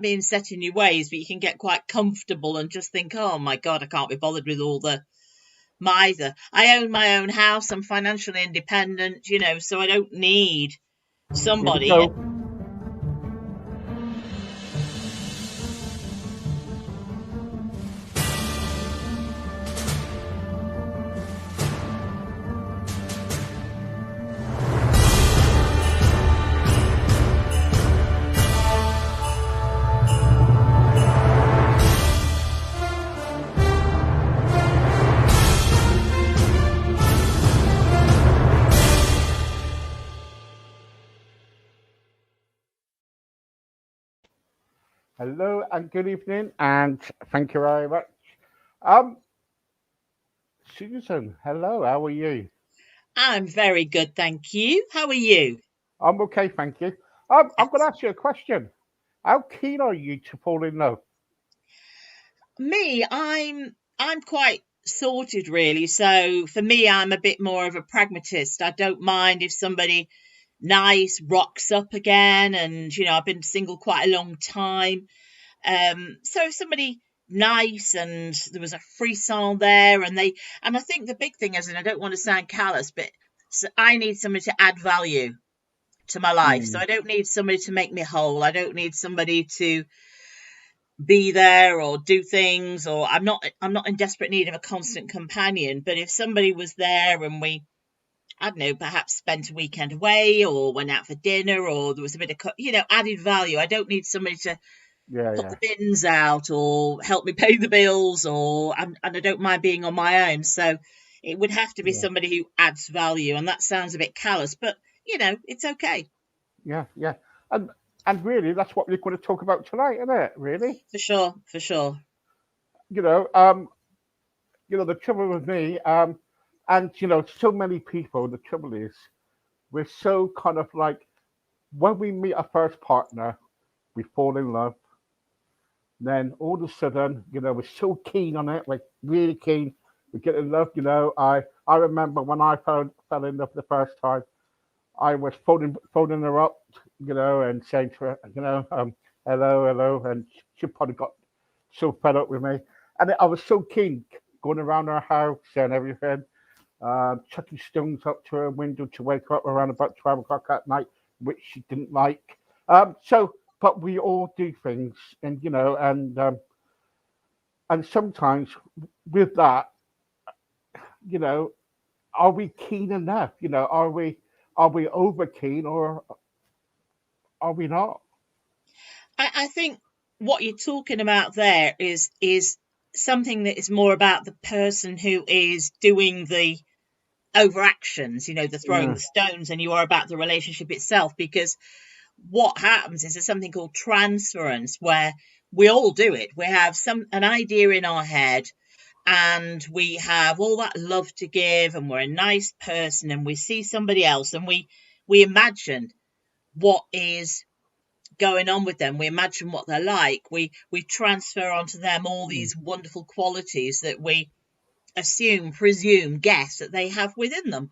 being set in your ways, but you can get quite comfortable and just think, oh my God, I can't be bothered with all the miser. I own my own house. I'm financially independent, so I don't need Here we somebody. go. Hello and good evening, and thank you very much. Um, Susan, hello, how are you? I'm very good, thank you. How are you? I'm okay, thank you. I'm going to ask you a question. How keen are you to fall in love? Me, I'm quite sorted really. So for me, I'm a bit more of a pragmatist. I don't mind if somebody nice rocks up again, and I've been single quite a long time. So if somebody nice and there was a frisson there, and I think the big thing is, and I don't want to sound callous, but I need somebody to add value to my life. So Hmm. I don't need somebody to make me whole. I don't need somebody to be there or do things, or I'm not in desperate need of a constant companion. But if somebody was there and we, I don't know, perhaps spent a weekend away or went out for dinner, or there was a bit of added value. I don't need somebody to Yeah, put yeah, the bins out or help me pay the bills, and I don't mind being on my own. So it would have to be yeah, somebody who adds value, and that sounds a bit callous, but it's okay. yeah, yeah. And and really, that's what we're going to talk about tonight, isn't it? Really, For sure, for sure. you know, the trouble with me, and so many people. The trouble is, we're so kind of like when we meet our first partner, we fall in love. Then all of a sudden, we're so keen on it, like really keen. We get in love, I remember when I fell in love the first time, I was phoning her up, and saying to her, hello, hello, and she probably got so fed up with me, and I was so keen going around her house and everything, chucking stones up to her window to wake her up around about 12 o'clock at night, which she didn't like. But we all do things, and and sometimes with that, you know, are we keen enough? Are we over keen or are we not? I think what you're talking about there is something that is more about the person who is doing the overactions, the throwing Yeah. the stones, and you are about the relationship itself. Because what happens is there's something called transference, where we all do it. We have an idea in our head, and we have all that love to give, and we're a nice person, and we see somebody else, and we imagine what is going on with them. We imagine what they're like. We transfer onto them all Mm, these wonderful qualities that we assume, presume, guess that they have within them.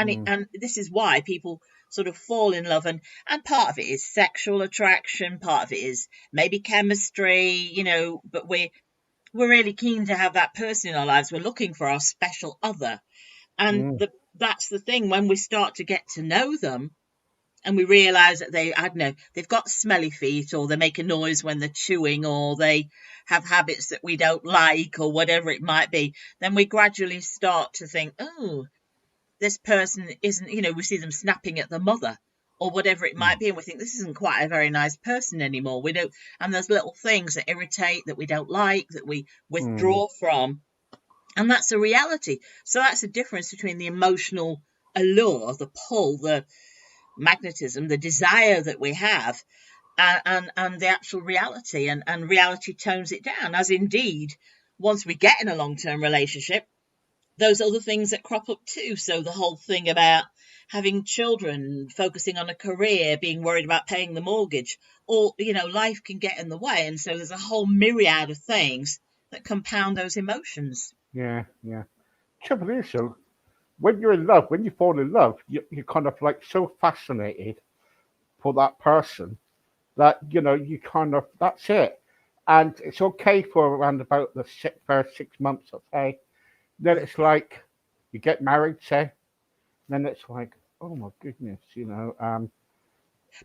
mm, And this is why people sort of fall in love, and part of it is sexual attraction, part of it is maybe chemistry, but we're really keen to have that person in our lives. We're looking for our special other. And mm, that's the thing, when we start to get to know them and we realize that I don't know, they've got smelly feet, or they make a noise when they're chewing, or they have habits that we don't like, or whatever it might be, then we gradually start to think, oh, this person isn't, we see them snapping at the mother or whatever it mm, might be, and we think this isn't quite a very nice person anymore. We don't, and there's little things that irritate, that we don't like, that we mm, withdraw from, and that's a reality. So that's the difference between the emotional allure, the pull, the magnetism, the desire that we have, and the actual reality, and reality tones it down, as indeed once we get in a long-term relationship, those other things that crop up too. So the whole thing about having children, focusing on a career, being worried about paying the mortgage, or life can get in the way, and so there's a whole myriad of things that compound those emotions. yeah, yeah. Trouble is, so when you're in love, when you fall in love, you're kind of like so fascinated for that person, that you kind of that's it, and it's okay for around about the first 6 months, okay. Then Yeah. it's like you get married, say, then it's like, oh my goodness,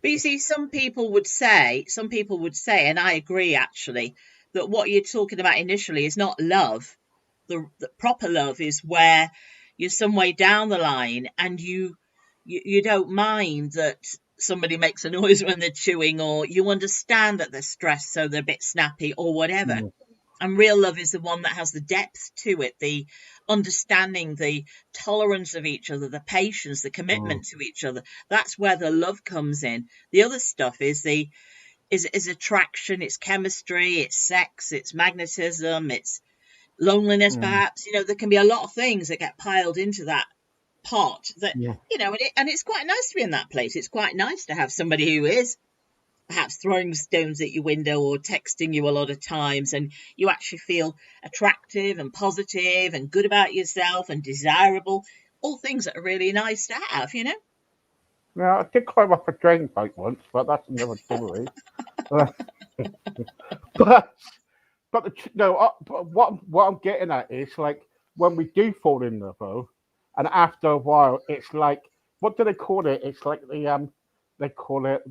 But you it's see, some people would say, and I agree actually, that what you're talking about initially is not love. The proper love is where you're some way down the line and you don't mind that somebody makes a noise when they're chewing, or you understand that they're stressed, so they're a bit snappy or whatever. mm, And real love is the one that has the depth to it, the understanding, the tolerance of each other, the patience, the mm, commitment to each other. That's where the love comes in. The other stuff is attraction, it's chemistry, it's sex, it's magnetism, it's loneliness, mm, perhaps. There can be a lot of things that get piled into that pot that, yeah. and it's quite nice to be in that place. It's quite nice to have somebody who is perhaps throwing stones at your window or texting you a lot of times, and you actually feel attractive and positive and good about yourself and desirable, all things that are really nice to have. Now I did climb up a drain pipe once, but that's another story. Uh, but no, but what I'm getting at is like when we do fall in love, though, and after a while, it's like what do they call it? It's like they call it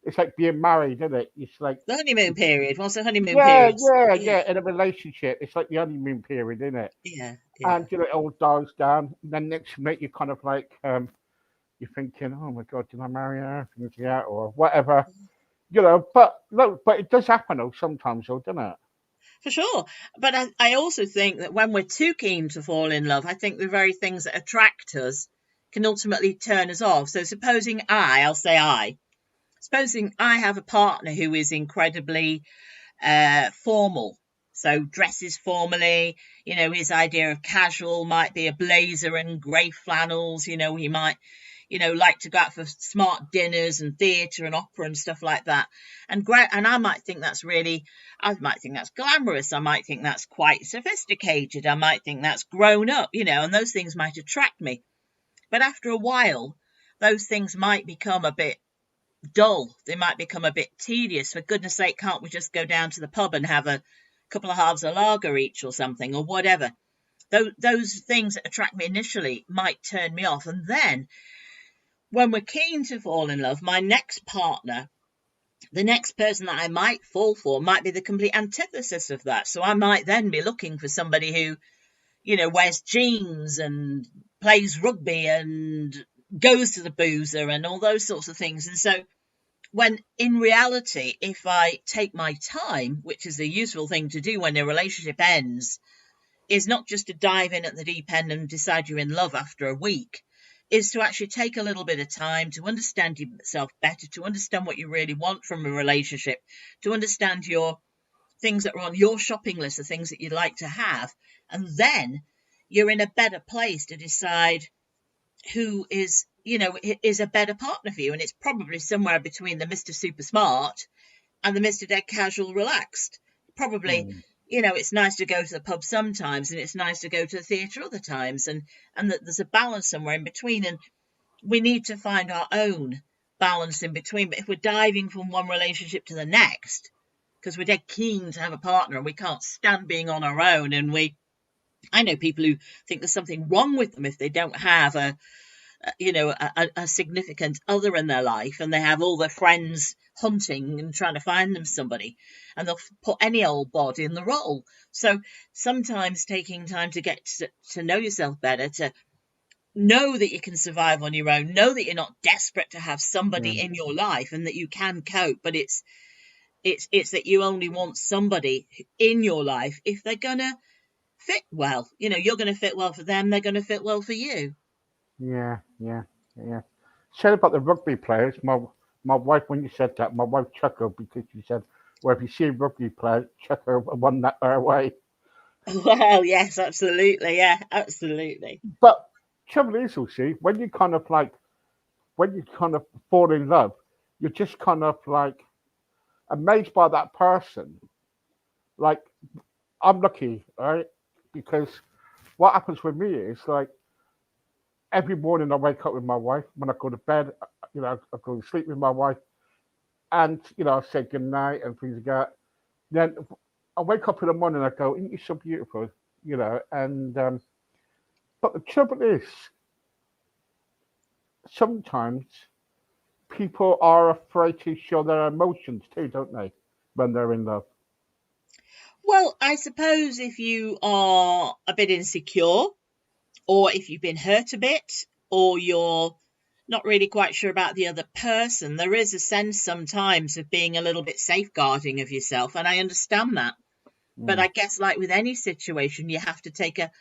it's like being married, isn't it? It's like The honeymoon period. What's the honeymoon yeah, period? yeah, Yeah, yeah. In a relationship, it's like the honeymoon period, isn't it? yeah, yeah. And it all dies down. And then next minute, you kind of like you're thinking, oh my god, did I marry her? Things like that, or whatever. But no, but it does happen though sometimes, though, doesn't it? For sure. But I also think that when we're too keen to fall in love, I think the very things that attract us can ultimately turn us off. So I'll say supposing I have a partner who is incredibly formal. So dresses formally, his idea of casual might be a blazer and grey flannels. He might, like to go out for smart dinners and theatre and opera and stuff like that. And I might think I might think that's glamorous. I might think that's quite sophisticated. I might think that's grown up, and those things might attract me. But after a while, those things might become a bit dull. They might become a bit tedious. For goodness sake, can't we just go down to the pub and have a couple of halves of lager each or something or whatever? Those things that attract me initially might turn me off. And then when we're keen to fall in love, my next partner, the next person that I might fall for might be the complete antithesis of that. So I might then be looking for somebody who, wears jeans and plays rugby and goes to the boozer and all those sorts of things. And so when in reality, if I take my time, which is the useful thing to do when a relationship ends, is not just to dive in at the deep end and decide you're in love after a week, is to actually take a little bit of time to understand yourself better, to understand what you really want from a relationship, to understand your things that are on your shopping list, the things that you'd like to have. And then you're in a better place to decide who is a better partner for you. And it's probably somewhere between the Mr. Super Smart and the Mr. Dead Casual Relaxed. Probably, Mm, it's nice to go to the pub sometimes and it's nice to go to the theatre other times, and that there's a balance somewhere in between. And we need to find our own balance in between. But if we're diving from one relationship to the next, because we're dead keen to have a partner and we can't stand being on our own, I know people who think there's something wrong with them if they don't have a significant other in their life, and they have all their friends hunting and trying to find them somebody, and they'll put any old bod in the role. So sometimes taking time to get to know yourself better, to know that you can survive on your own, know that you're not desperate to have somebody mm, in your life and that you can cope, but it's that you only want somebody in your life if they're gonna fit well. You're gonna fit well for them, they're gonna fit well for you. yeah, yeah, yeah. Said about the rugby players. My wife, when you said that, my wife chuckled because she said, "Well, if you see a rugby player, chuck her one that her way." Well, yes, absolutely. Yeah, absolutely. But trouble is, you see, when you kind of fall in love, you're just kind of like amazed by that person. Like I'm lucky, right? Because what happens with me is like every morning I wake up with my wife. When I go to bed, I go to sleep with my wife. and I say good night and things like that. Then I wake up in the morning and I go, "Isn't you so beautiful?" And but the trouble is, sometimes people are afraid to show their emotions too, don't they, when they're in love? Well, I suppose if you are a bit insecure, or if you've been hurt a bit, or you're not really quite sure about the other person, there is a sense sometimes of being a little bit safeguarding of yourself. And I understand that. But Mm, I guess, like with any situation, you have to take a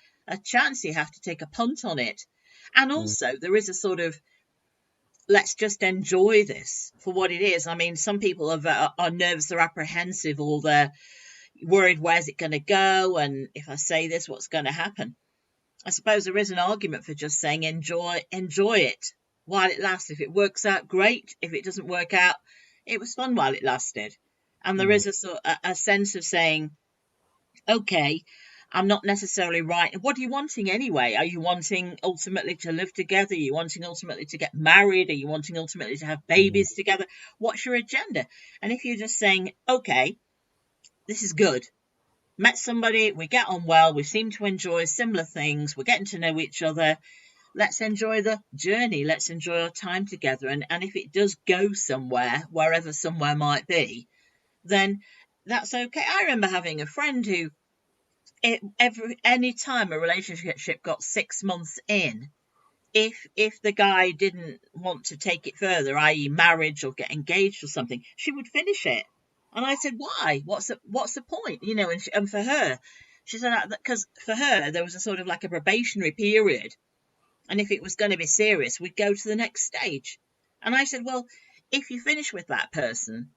chance, you have to take a punt on it. And mm, also, there is a sort of let's just enjoy this for what it is. I mean, some people are nervous, they're apprehensive, or they're worried, where's it going to go? And if I say this, what's going to happen? I suppose there is an argument for just saying enjoy it while it lasts. If it works out, great. If it doesn't work out, it was fun while it lasted. And there mm, is a sense of saying, okay, I'm not necessarily right. What are you wanting anyway? Are you wanting ultimately to live together? Are you wanting ultimately to get married? Are you wanting ultimately to have mm, babies together? What's your agenda? And if you're just saying, okay, this is good, met somebody, we get on well, we seem to enjoy similar things, we're getting to know each other, let's enjoy the journey, let's enjoy our time together. And if it does go somewhere, wherever somewhere might be, then that's okay. I remember having a friend who any time a relationship got 6 months in, if the guy didn't want to take it further, i.e. marriage or get engaged or something, she would finish it. And I said, why? What's the point? And for her, she said that because for her there was a sort of like a probationary period, and if it was going to be serious, we'd go to the next stage. And I said, well, if you finish with that person,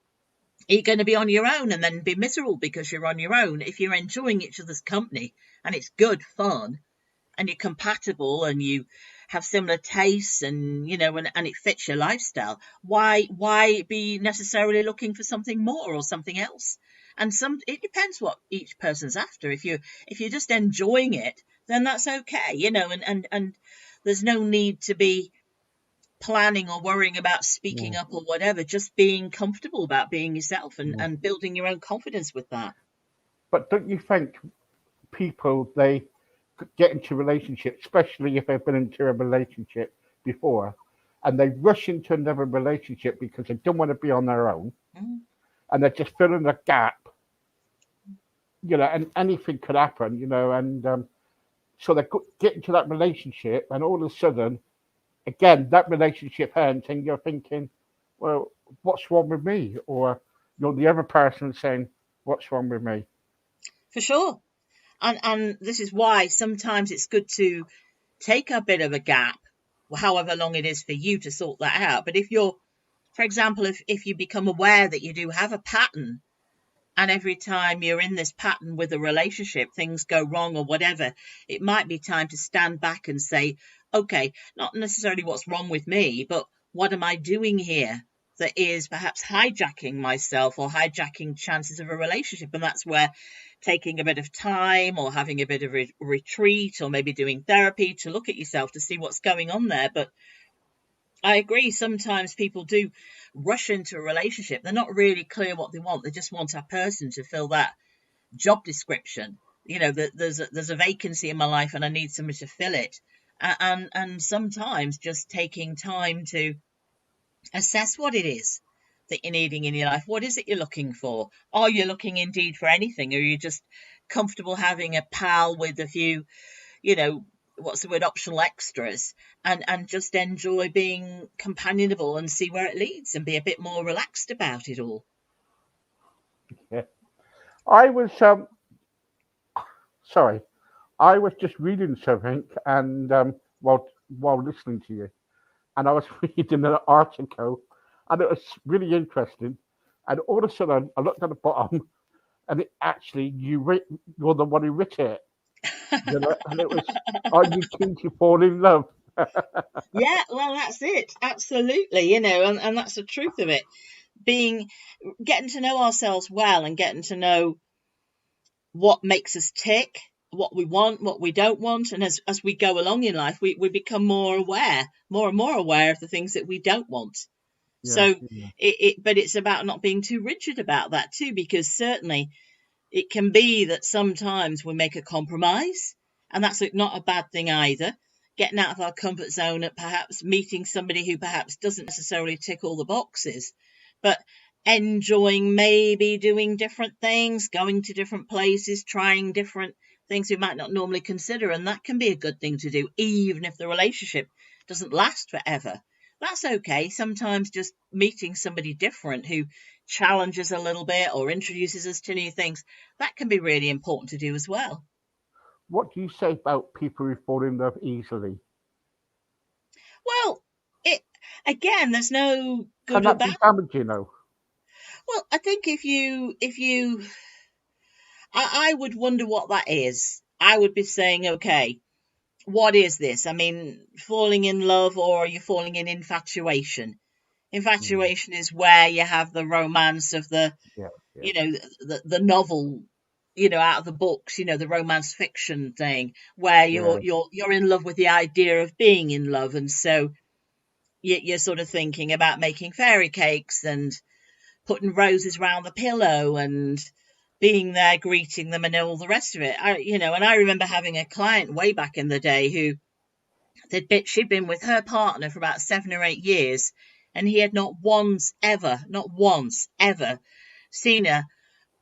are you going to be on your own and then be miserable because you're on your own? If you're enjoying each other's company and it's good fun, and you're compatible and you have similar tastes, and it fits your lifestyle, why be necessarily looking for something more or something else? And it depends what each person's after. If you're just enjoying it, then that's okay, and there's no need to be planning or worrying about speaking mm. up or whatever, just being comfortable about being yourself, and, Mm. and building your own confidence with that. But don't you think people they get into relationships, especially if they've been into a relationship before, and they rush into another relationship because they don't want to be on their own, Mm. and they're just filling a gap, and anything could happen, and so they get into that relationship, and all of a sudden, again, that relationship ends, and you're thinking, well, what's wrong with me? Or the other person saying, what's wrong with me? For sure. And this is why sometimes it's good to take a bit of a gap, however long it is for you to sort that out. But for example, if you become aware that you do have a pattern, and every time you're in this pattern with a relationship, things go wrong or whatever, it might be time to stand back and say, okay, not necessarily what's wrong with me, but what am I doing here that is perhaps hijacking myself or hijacking chances of a relationship? And that's where taking a bit of time or having a bit of retreat or maybe doing therapy to look at yourself to see what's going on there. But I agree. Sometimes people do rush into a relationship. They're not really clear what they want. They just want a person to fill that job description. There's a vacancy in my life and I need somebody to fill it. And sometimes just taking time to assess what it is that you're needing in your life. What is it you're looking for? Are you looking indeed for anything? Or are you just comfortable having a pal with a few, you know, what's the word, optional extras, and just enjoy being companionable and see where it leads and be a bit more relaxed about it all? Yeah. I was sorry, I was just reading something, and while listening to you, and I was reading an article, and it was really interesting. And all of a sudden, I looked at the bottom, and it actually you're the one who wrote it, and it was, "Are you keen to fall in love?" Yeah, well, that's it. Absolutely, and that's the truth of it. Being Getting to know ourselves well and getting to know what makes us tick, what we want, what we don't want. And as we go along in life, we become more and more aware of the things that we don't want. Yeah. So Yeah. but it's about not being too rigid about that too, because certainly it can be that sometimes we make a compromise, and that's not a bad thing either. Getting out of our comfort zone and perhaps meeting somebody who perhaps doesn't necessarily tick all the boxes, but enjoying maybe doing different things, going to different places, trying different things we might not normally consider. And that can be a good thing to do, even if the relationship doesn't last forever. That's okay. Sometimes just meeting somebody different who challenges a little bit or introduces us to new things, that can be really important to do as well. What do you say about people who fall in love easily? Well, it again, there's no Can good or that bad. be damaging though? Well, I think if you I would wonder what that is. I would be saying, okay, what is this? I mean, falling in love, or are you falling in infatuation? Mm, Infatuation is where you have the romance of the, yeah. Yeah. you know, the novel, out of the books, the romance fiction thing, where you're Yeah. you're you're in love with the idea of being in love, and so you're sort of thinking about making fairy cakes and putting roses round the pillow and being there greeting them and all the rest of it. And I remember having a client way back in the day who she'd been with her partner for about 7 or 8 years, and he had not once ever seen her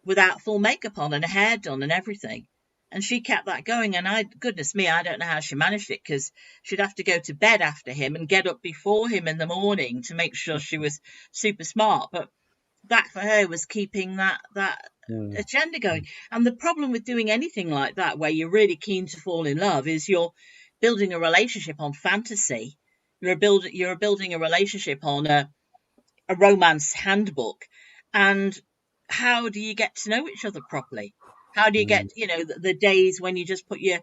without full makeup on and her hair done and everything. And she kept that going. And goodness me, I don't know how she managed it, because she'd have to go to bed after him and get up before him in the morning to make sure she was super smart. But that for her was keeping that Mm, agenda going. mm, And the problem with doing anything like that, where you're really keen to fall in love, is you're building a relationship on fantasy. You're building a relationship on a romance handbook. And how do you get to know each other properly? How do you get, mm. the days when you just put your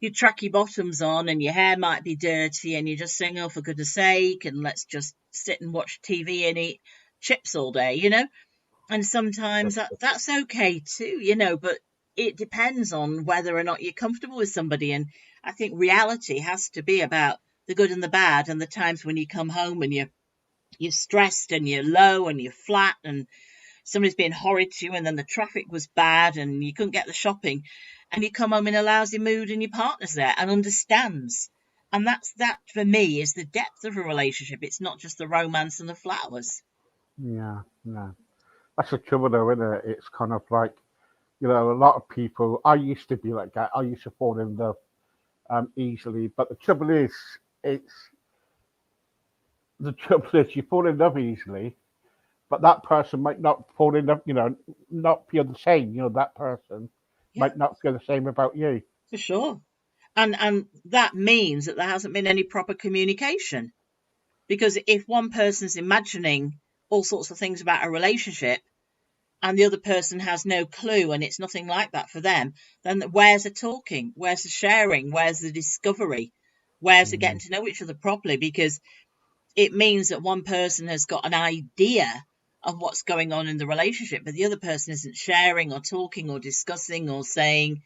tracky bottoms on and your hair might be dirty and you're just saying, oh, for goodness sake, and let's just sit and watch TV and eat chips all day? And sometimes that's okay too, but it depends on whether or not you're comfortable with somebody. And I think reality has to be about the good and the bad, and the times when you come home and you're stressed and you're low and you're flat and somebody's being horrid to you, and then the traffic was bad and you couldn't get the shopping, and you come home in a lousy mood and your partner's there and understands. And that for me is the depth of a relationship. It's not just the romance and the flowers. Yeah. Yeah. That's the trouble though, isn't it? It's kind of like, a lot of people, I used to be like that. I used to fall in love easily. But it's the trouble is you fall in love easily, but that person might not fall in love, not feel the same. That person Yeah, might not feel the same about you. for sure. And that means that there hasn't been any proper communication. Because if one person's imagining all sorts of things about a relationship and the other person has no clue and it's nothing like that for them, then where's the talking? Where's the sharing? Where's the discovery? Where's the Mm, getting to know each other properly? Because it means that one person has got an idea of what's going on in the relationship, but the other person isn't sharing or talking or discussing or saying,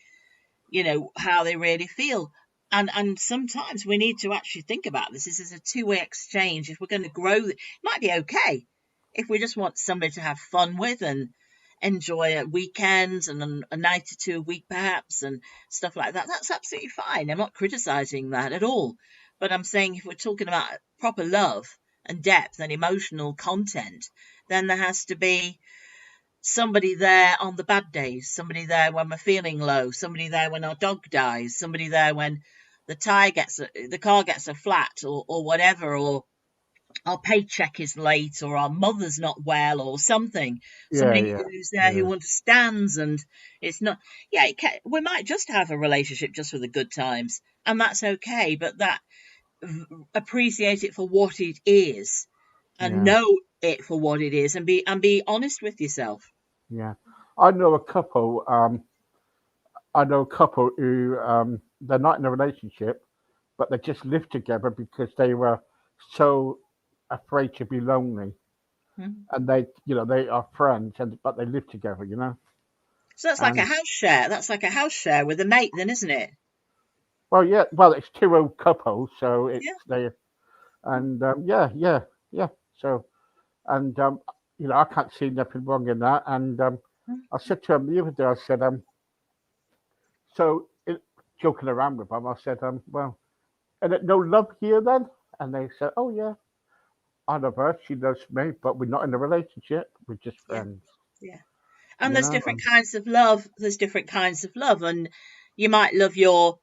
how they really feel. And sometimes we need to actually think about this. This is a two-way exchange. If we're going to grow, it might be okay if we just want somebody to have fun with and enjoy a weekends and a night or two a week perhaps and stuff like that. That's absolutely fine. I'm not criticizing that at all. But I'm saying if we're talking about proper love and depth and emotional content, then there has to be somebody there on the bad days, somebody there when we're feeling low, somebody there when our dog dies, somebody there when the car gets a flat or whatever, or our paycheck is late, or our mother's not well, or something. yeah, Somebody yeah, who's there yeah, who understands, and it's not. Yeah, we might just have a relationship just for the good times, and that's okay. But that appreciate it for what it is, and yeah, know it for what it is, and be honest with yourself. yeah. I know a couple. I know a couple who they're not in a relationship, but they just lived together because they were so afraid to be lonely, Hmm. and they are friends, and but they live together. So that's like a And house share. That's like a house share with a mate, then, isn't it? well, yeah, well, it's two old couples, so Yeah. it's they, and yeah, yeah, yeah. So. And I can't see nothing wrong in that. And I said to him the other day, I said, so joking around with them, I said, well, and no love here then? And they said, oh yeah, I love her, she loves me, but we're not in a relationship, we're just Yeah, friends. yeah. And You there's know, different kinds of love. There's different kinds of love, and you might love your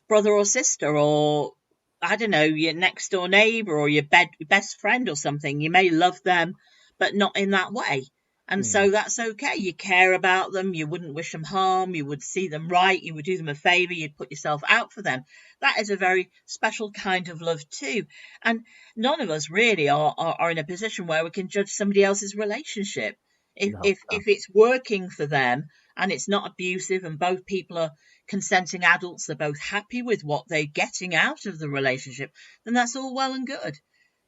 brother or sister, or I don't know, your next door neighbor, or your best friend or something. You may love them, but not in that way. And mm, so that's okay. You care about them. You wouldn't wish them harm. You would see them right. You would do them a favor. You'd put yourself out for them. That is a very special kind of love too. And none of us really are in a position where we can judge somebody else's relationship. If, no, if, if it's working for them and it's not abusive and both people are consenting adults, are both happy with what they're getting out of the relationship, then that's all well and good.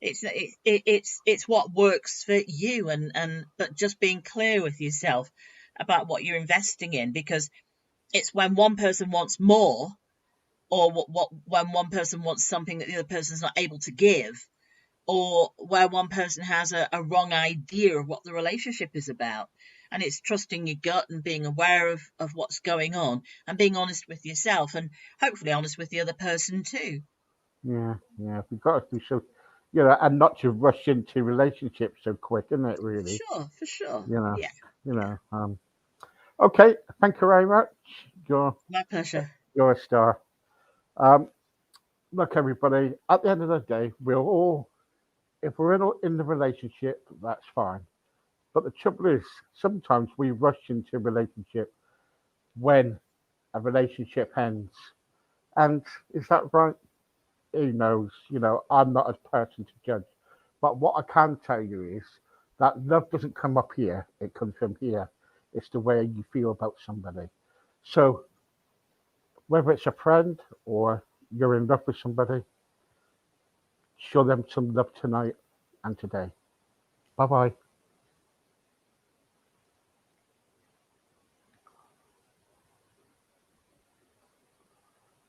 It's what works for you, and but just being clear with yourself about what you're investing in, because it's when one person wants more, or when one person wants something that the other person's not able to give, or where one person has a wrong idea of what the relationship is about. And it's trusting your gut and being aware of what's going on and being honest with yourself and hopefully honest with the other person too. yeah, we've got to be so, and not to rush into relationships so quick, isn't it? Really, For sure. you know, Yeah, you yeah. know. Okay, thank you very much. You're My pleasure. you're a star. Um, Look, everybody. At the end of the day, we'll all, if we're in the relationship, that's fine. But the trouble is, sometimes we rush into a relationship when a relationship ends. And is that right? Who knows? I'm not a person to judge. But what I can tell you is that love doesn't come up here, it comes from here. It's the way you feel about somebody. So whether it's a friend or you're in love with somebody, show them some love tonight and today. Bye bye.